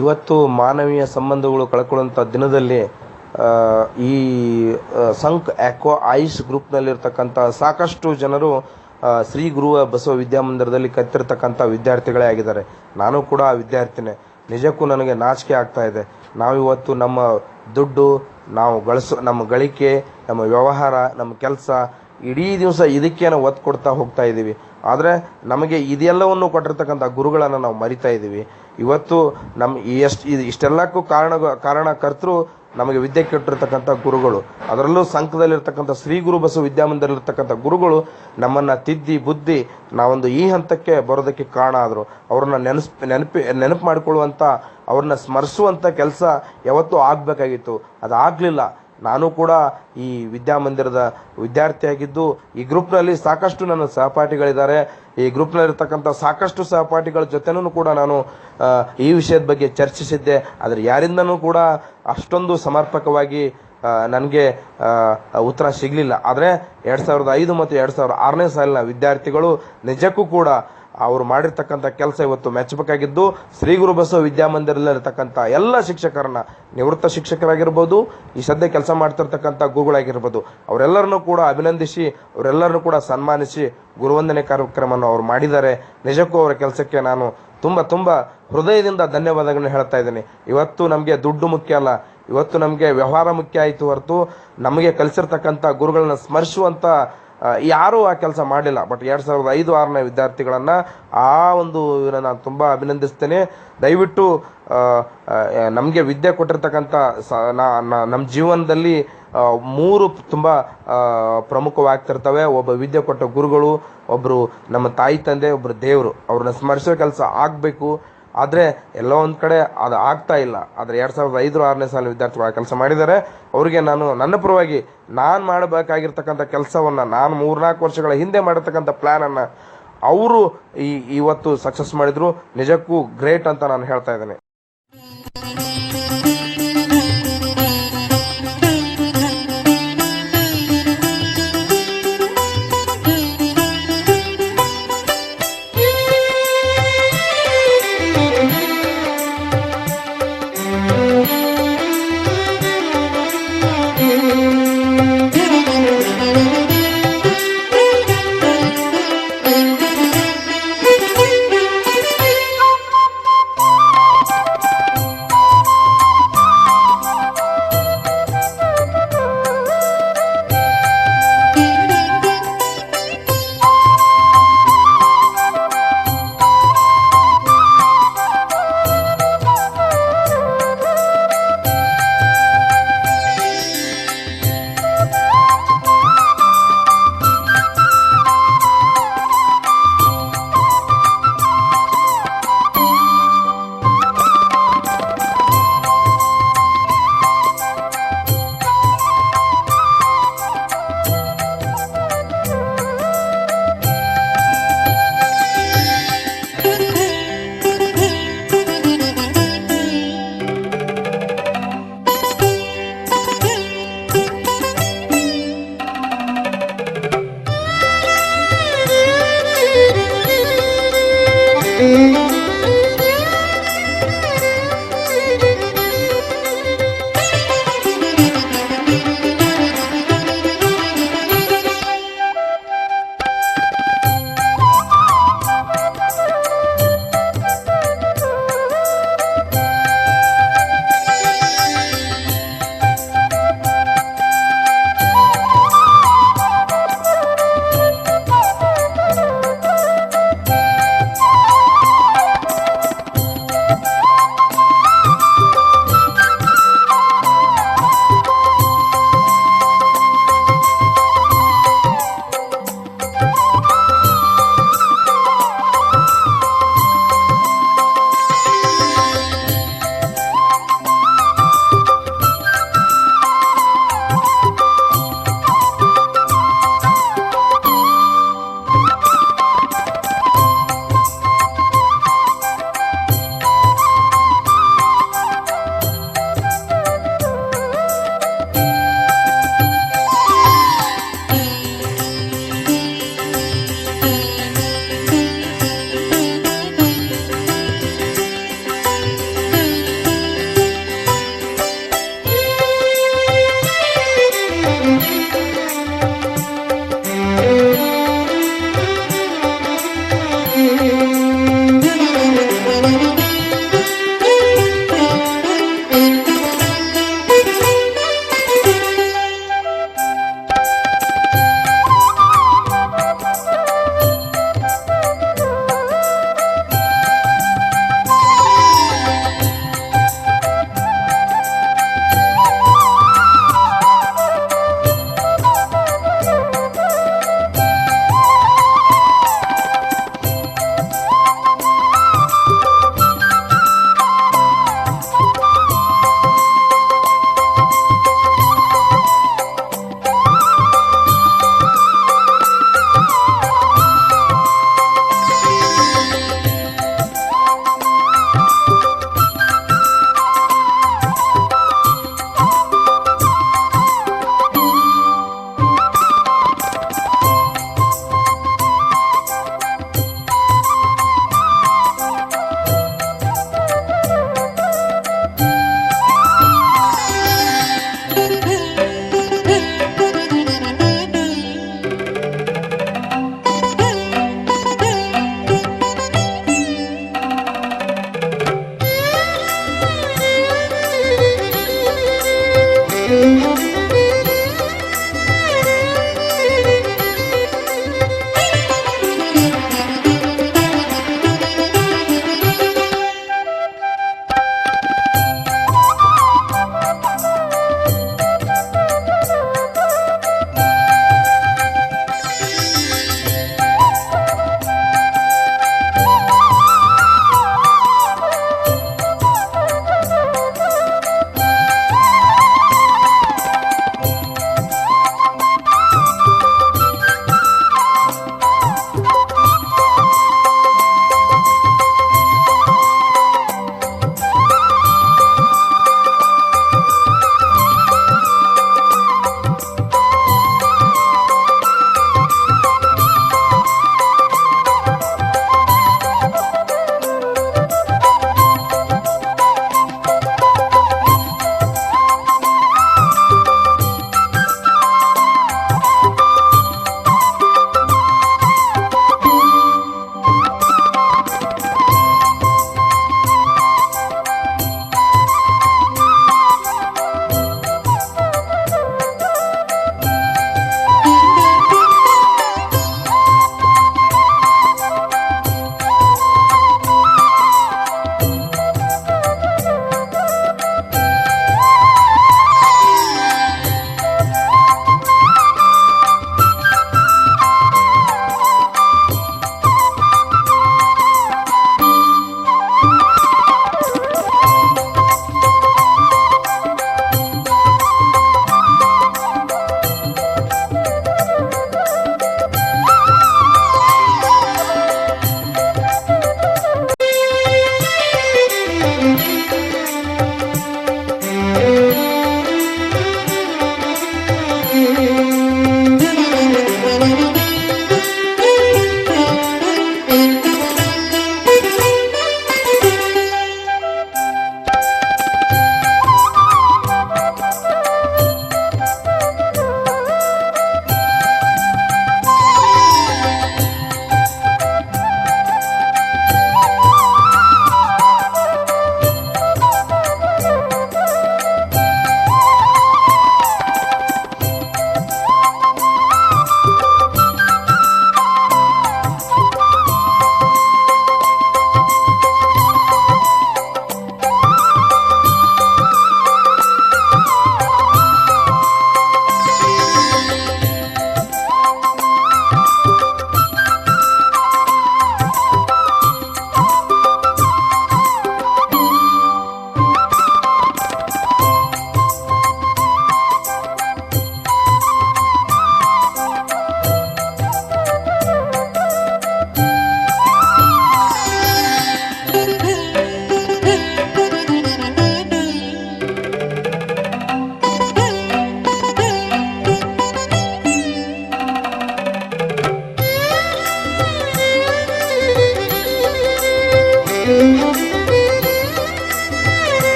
ಇವತ್ತು ಮಾನವೀಯ ಸಂಬಂಧಗಳು ಕಳ್ಕೊಳ್ಳುವಂಥ ದಿನದಲ್ಲಿ ಆ, ಈ ಸಂಕ್ ಆಕ್ವಾ ಆಯುಷ್ ಗ್ರೂಪ್ನಲ್ಲಿರ್ತಕ್ಕಂಥ ಸಾಕಷ್ಟು ಜನರು ಶ್ರೀ ಗುರುವ ಬಸವ ವಿದ್ಯಾಮಂದಿರದಲ್ಲಿ ಕತ್ತಿರ್ತಕ್ಕಂಥ ವಿದ್ಯಾರ್ಥಿಗಳೇ ಆಗಿದ್ದಾರೆ. ನಾನು ಕೂಡ ಆ ವಿದ್ಯಾರ್ಥಿನೇ. ನಿಜಕ್ಕೂ ನನಗೆ ನಾಚಿಕೆ ಆಗ್ತಾ ಇದೆ. ನಾವಿವತ್ತು ನಮ್ಮ ದುಡ್ಡು, ನಾವು ನಮ್ಮ ಗಳಿಕೆ, ನಮ್ಮ ವ್ಯವಹಾರ, ನಮ್ಮ ಕೆಲಸ ಇಡೀ ದಿವಸ ಇದಕ್ಕೆ ನಾವು ಒತ್ತು ಕೊಡ್ತಾ ಹೋಗ್ತಾ ಇದ್ದೀವಿ. ಆದರೆ ನಮಗೆ ಇದೆಲ್ಲವನ್ನು ಕೊಟ್ಟಿರ್ತಕ್ಕಂಥ ಗುರುಗಳನ್ನು ನಾವು ಮರಿತಾ ಇದ್ದೀವಿ. ಇವತ್ತು ಇಷ್ಟೆಲ್ಲಕ್ಕೂ ಕಾರಣಕರ್ತರು ನಮಗೆ ವಿದ್ಯೆ ಕೊಟ್ಟಿರ್ತಕ್ಕಂಥ ಗುರುಗಳು. ಅದರಲ್ಲೂ ಸಂಘದಲ್ಲಿರ್ತಕ್ಕಂಥ ಶ್ರೀ ಗುರು ಬಸವ ವಿದ್ಯಾಮಂದಿರಲ್ಲಿರ್ತಕ್ಕಂಥ ಗುರುಗಳು ನಮ್ಮನ್ನು ತಿದ್ದಿ ಬುದ್ಧಿ ನಾವೊಂದು ಈ ಹಂತಕ್ಕೆ ಬರೋದಕ್ಕೆ ಕಾರಣ ಆದರು. ಅವ್ರನ್ನ ನೆನಪು ಮಾಡಿಕೊಳ್ಳುವಂಥ, ಅವ್ರನ್ನ ಸ್ಮರಿಸುವಂಥ ಕೆಲಸ ಯಾವತ್ತೂ ಆಗಬೇಕಾಗಿತ್ತು. ಅದು ಆಗಲಿಲ್ಲ. ನಾನು ಕೂಡ ಈ ವಿದ್ಯಾಮಂದಿರದ ವಿದ್ಯಾರ್ಥಿಯಾಗಿದ್ದು ಈ ಗ್ರೂಪ್ನಲ್ಲಿ ಸಾಕಷ್ಟು ನನ್ನ ಸಹಪಾಠಿಗಳಿದ್ದಾರೆ. ಈ ಗ್ರೂಪ್ನಲ್ಲಿರ್ತಕ್ಕಂಥ ಸಾಕಷ್ಟು ಸಹಪಾಠಿಗಳ ಜೊತೆನೂ ಕೂಡ ನಾನು ಈ ವಿಷಯದ ಬಗ್ಗೆ ಚರ್ಚಿಸಿದ್ದೆ. ಆದರೆ ಯಾರಿಂದನೂ ಕೂಡ ಅಷ್ಟೊಂದು ಸಮರ್ಪಕವಾಗಿ ನನಗೆ ಉತ್ತರ ಸಿಗಲಿಲ್ಲ. ಆದರೆ 2005 ಮತ್ತು 2006ನೇ ಸಾಲಿನ ವಿದ್ಯಾರ್ಥಿಗಳು ನಿಜಕ್ಕೂ ಕೂಡ ಅವರು ಮಾಡಿರ್ತಕ್ಕಂಥ ಕೆಲಸ ಇವತ್ತು ಮೆಚ್ಚಬೇಕಾಗಿದ್ದು, ಶ್ರೀ ಗುರು ಬಸವ ವಿದ್ಯಾಮಂದಿರದಲ್ಲಿರ್ತಕ್ಕಂಥ ಎಲ್ಲ ಶಿಕ್ಷಕರನ್ನ, ನಿವೃತ್ತ ಶಿಕ್ಷಕರಾಗಿರ್ಬೋದು, ಈ ಸದ್ಯ ಕೆಲಸ ಮಾಡ್ತಿರ್ತಕ್ಕಂಥ ಗುರುಗಳಾಗಿರ್ಬೋದು, ಅವರೆಲ್ಲರನ್ನೂ ಕೂಡ ಅಭಿನಂದಿಸಿ, ಅವರೆಲ್ಲರನ್ನೂ ಕೂಡ ಸನ್ಮಾನಿಸಿ ಗುರುವಂದನೆ ಕಾರ್ಯಕ್ರಮವನ್ನು ಅವರು ಮಾಡಿದ್ದಾರೆ. ನಿಜಕ್ಕೂ ಅವರ ಕೆಲಸಕ್ಕೆ ನಾನು ತುಂಬ ಹೃದಯದಿಂದ ಧನ್ಯವಾದಗಳನ್ನು ಹೇಳ್ತಾ ಇದ್ದೀನಿ. ಇವತ್ತು ನಮಗೆ ದುಡ್ಡು ಮುಖ್ಯ ಅಲ್ಲ, ಇವತ್ತು ನಮಗೆ ವ್ಯವಹಾರ ಮುಖ್ಯ ಆಯಿತು ಹೊರತು ನಮಗೆ ಕಲಿಸಿರ್ತಕ್ಕಂಥ ಗುರುಗಳನ್ನ ಸ್ಮರಿಸುವಂಥ ಯಾರೂ ಆ ಕೆಲಸ ಮಾಡಲಿಲ್ಲ. ಬಟ್ 2005-6ನೇ ವಿದ್ಯಾರ್ಥಿಗಳನ್ನು ನಾನು ತುಂಬ ಅಭಿನಂದಿಸ್ತೇನೆ. ದಯವಿಟ್ಟು ನಮಗೆ ವಿದ್ಯೆ ಕೊಟ್ಟಿರ್ತಕ್ಕಂಥ ನಮ್ಮ ಜೀವನದಲ್ಲಿ 3 ತುಂಬ ಪ್ರಮುಖವಾಗ್ತಿರ್ತವೆ. ಒಬ್ಬ ವಿದ್ಯೆ ಕೊಟ್ಟ ಗುರುಗಳು, ಒಬ್ಬರು ನಮ್ಮ ತಾಯಿ ತಂದೆ, ಒಬ್ಬರು ದೇವರು. ಅವ್ರನ್ನ ಸ್ಮರಿಸೋ ಕೆಲಸ ಆಗಬೇಕು. ಆದರೆ ಎಲ್ಲೋ ಒಂದು ಕಡೆ ಅದು ಆಗ್ತಾ ಇಲ್ಲ. ಆದರೆ 2005-6ನೇ ಸಾಲಿನ ವಿದ್ಯಾರ್ಥಿಗಳು ಆ ಕೆಲಸ ಮಾಡಿದ್ದಾರೆ. ಅವರಿಗೆ ನಾನು ನನ್ನ ಪರವಾಗಿ ನಾನು ಮಾಡಬೇಕಾಗಿರ್ತಕ್ಕಂಥ ಕೆಲಸವನ್ನು, ನಾನು 3-4 ವರ್ಷಗಳ ಹಿಂದೆ ಮಾಡಿರ್ತಕ್ಕಂಥ ಪ್ಲ್ಯಾನನ್ನು ಅವರು ಇವತ್ತು ಸಕ್ಸಸ್ ಮಾಡಿದರು. ನಿಜಕ್ಕೂ ಗ್ರೇಟ್ ಅಂತ ನಾನು ಹೇಳ್ತಾ ಇದ್ದೇನೆ.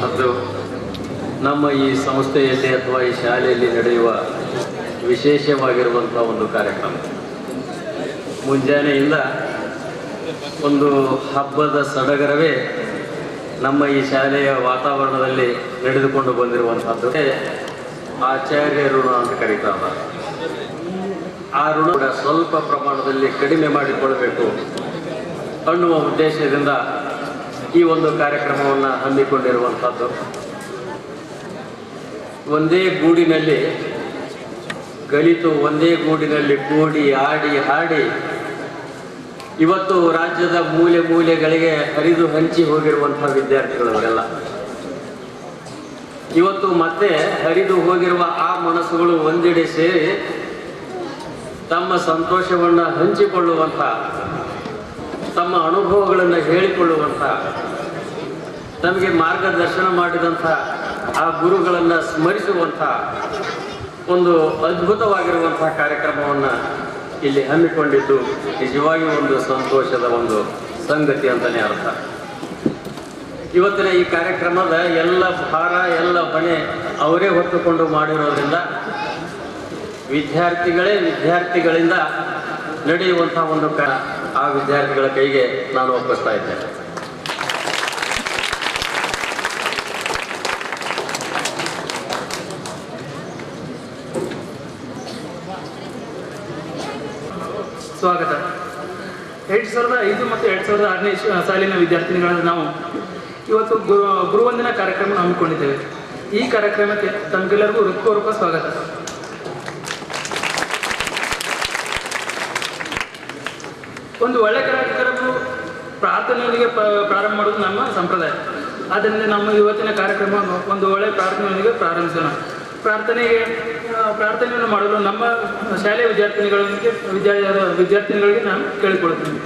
ನಡೆಯುವಂಥದ್ದು ನಮ್ಮ ಈ ಸಂಸ್ಥೆಯಲ್ಲಿ ಅಥವಾ ಈ ಶಾಲೆಯಲ್ಲಿ ನಡೆಯುವ ವಿಶೇಷವಾಗಿರುವಂಥ ಒಂದು ಕಾರ್ಯಕ್ರಮ. ಮುಂಜಾನೆಯಿಂದ ಒಂದು ಹಬ್ಬದ ಸಡಗರವೇ ನಮ್ಮ ಈ ಶಾಲೆಯ ವಾತಾವರಣದಲ್ಲಿ ನಡೆದುಕೊಂಡು ಬಂದಿರುವಂಥದ್ದು ಆಚಾರ್ಯ ಋಣ ಅಂತ ಕರೀತಾರೆ. ಆ ಋಣ ಕೂಡ ಸ್ವಲ್ಪ ಪ್ರಮಾಣದಲ್ಲಿ ಕಡಿಮೆ ಮಾಡಿಕೊಳ್ಳಬೇಕು ಅನ್ನುವ ಉದ್ದೇಶದಿಂದ ಈ ಒಂದು ಕಾರ್ಯಕ್ರಮವನ್ನು ಹಮ್ಮಿಕೊಂಡಿರುವಂಥದ್ದು. ಒಂದೇ ಗೂಡಿನಲ್ಲಿ ಕಲಿತು ಒಂದೇ ಗೂಡಿನಲ್ಲಿ ಕೂಡಿ ಆಡಿ ಹಾಡಿ ಇವತ್ತು ರಾಜ್ಯದ ಮೂಲೆ ಮೂಲೆಗಳಿಗೆ ಹರಿದು ಹಂಚಿ ಹೋಗಿರುವಂತಹ ವಿದ್ಯಾರ್ಥಿಗಳವರೆಲ್ಲ ಇವತ್ತು ಮತ್ತೆ ಹರಿದು ಹೋಗಿರುವ ಆ ಮನಸ್ಸುಗಳು ಒಂದೆಡೆ ಸೇರಿ ತಮ್ಮ ಸಂತೋಷವನ್ನು ಹಂಚಿಕೊಳ್ಳುವಂಥ, ತಮ್ಮ ಅನುಭವಗಳನ್ನು ಹೇಳಿಕೊಳ್ಳುವಂಥ, ತಮಗೆ ಮಾರ್ಗದರ್ಶನ ಮಾಡಿದಂಥ ಆ ಗುರುಗಳನ್ನು ಸ್ಮರಿಸುವಂಥ ಒಂದು ಅದ್ಭುತವಾಗಿರುವಂತಹ ಕಾರ್ಯಕ್ರಮವನ್ನು ಇಲ್ಲಿ ಹಮ್ಮಿಕೊಂಡಿದ್ದು ನಿಜವಾಗಿಯೂ ಒಂದು ಸಂತೋಷದ ಒಂದು ಸಂಗತಿ ಅಂತಲೇ ಅರ್ಥ. ಇವತ್ತಿನ ಈ ಕಾರ್ಯಕ್ರಮದ ಎಲ್ಲ ಭಾರ ಎಲ್ಲ ಹೊಣೆ ಅವರೇ ಹೊತ್ತುಕೊಂಡು ಮಾಡಿರೋದ್ರಿಂದ ವಿದ್ಯಾರ್ಥಿಗಳಿಂದ ನಡೆಯುವಂಥ ಒಂದು ಆ ವಿದ್ಯಾರ್ಥಿಗಳ ಕೈಗೆ ನಾನು ಒಪ್ಪಿಸ್ತಾ ಇದ್ದೇನೆ. ಸ್ವಾಗತ. 2005 ಮತ್ತು 2006ನೇ ಸಾಲಿನ ವಿದ್ಯಾರ್ಥಿನಿಗಳಾದ ನಾವು ಇವತ್ತು ಗುರುವಂದನಾ ಕಾರ್ಯಕ್ರಮ ಹಮ್ಮಿಕೊಂಡಿದ್ದೇವೆ. ಈ ಕಾರ್ಯಕ್ರಮಕ್ಕೆ ತಮಗೆಲ್ಲರಿಗೂ ಹೃತ್ಪೂರ್ವಕ ಸ್ವಾಗತ. ಒಂದು ಒಳ್ಳೆ ಕಾರ್ಯಕ್ರಮ ಪ್ರಾರ್ಥನೆಯೊಂದಿಗೆ ಪ್ರಾರಂಭ ಮಾಡೋದು ನಮ್ಮ ಸಂಪ್ರದಾಯ. ಆದ್ದರಿಂದ ನಮ್ಮ ಇವತ್ತಿನ ಕಾರ್ಯಕ್ರಮ ಒಂದು ಒಳ್ಳೆ ಪ್ರಾರ್ಥನೆಯೊಂದಿಗೆ ಪ್ರಾರಂಭಿಸೋಣ. ಪ್ರಾರ್ಥನೆಯನ್ನು ಮಾಡಲು ನಮ್ಮ ಶಾಲೆಯ ವಿದ್ಯಾರ್ಥಿನಿಗಳಿಗೆ ನಾನು ಕೇಳಿಕೊಳ್ಳುತ್ತೇನೆ.